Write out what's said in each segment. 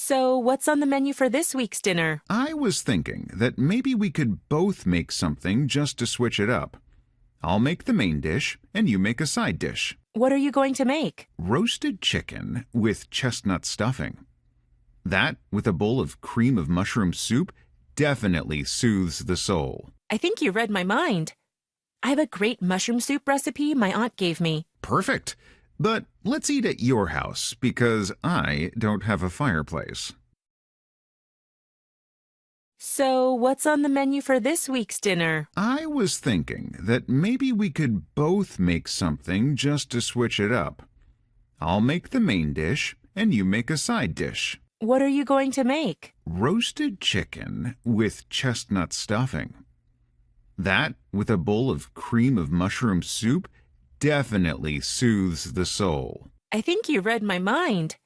So, what's on the menu for this week's dinner? I was thinking that maybe we could both make something just to switch it up. I'll make the main dish, and you make a side dish. What are you going to make? Roasted chicken with chestnut stuffing. That, with a bowl of cream of mushroom soup, definitely soothes the soul. I think you read my mind. I have a great mushroom soup recipe my aunt gave me. Perfect. But let's eat at your house because I don't have a fireplace. So, what's on the menu for this week's dinner? I was thinking that maybe we could both make something just to switch it up. I'll make the main dish, and you make a side dish. What are you going to make? Roasted chicken with chestnut stuffing. That, with a bowl of cream of mushroom soup, definitely soothes the soul. I think you read my mind.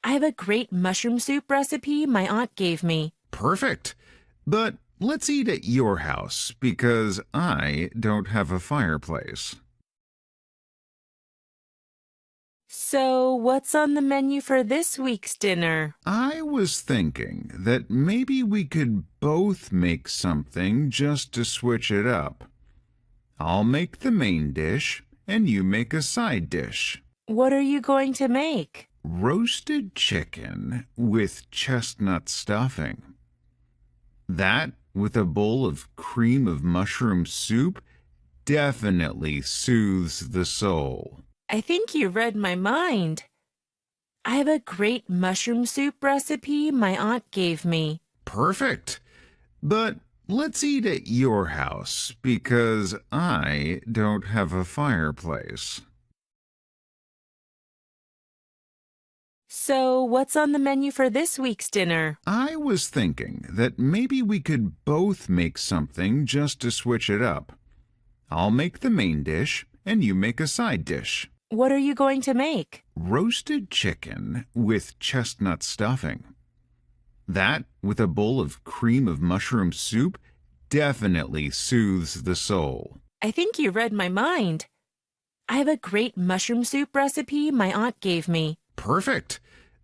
I have a great mushroom soup recipe my aunt gave me. Perfect. But let's eat at your house because I don't have a fireplace. So, what's on the menu for this week's dinner? I was thinking that maybe we could both make something just to switch it up. I'll make the main dish, and you make a side dish. What are you going to make? Roasted chicken with chestnut stuffing. That, with a bowl of cream of mushroom soup, definitely soothes the soul. I think you read my mind. I have a great mushroom soup recipe my aunt gave me. Perfect. But let's eat at your house because I don't have a fireplace. So, what's on the menu for this week's dinner? I was thinking that maybe we could both make something just to switch it up. I'll make the main dish, and you make a side dish. What are you going to make? Roasted chicken with chestnut stuffing. That, with a bowl of cream of mushroom soup, definitely soothes the soul. I think you read my mind. I have a great mushroom soup recipe my aunt gave me. Perfect.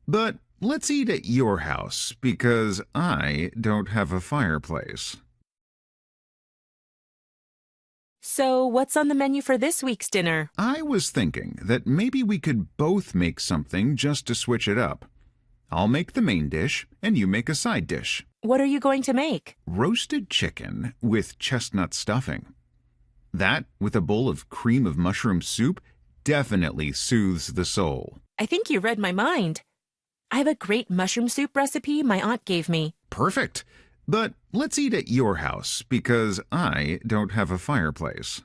But let's eat at your house because I don't have a fireplace. So, what's on the menu for this week's dinner? I was thinking that maybe we could both make something just to switch it up. I'll make the main dish, and you make a side dish. What are you going to make? Roasted chicken with chestnut stuffing. That, with a bowl of cream of mushroom soup, definitely soothes the soul. I think you read my mind. I have a great mushroom soup recipe my aunt gave me. Perfect. But let's eat at your house because I don't have a fireplace.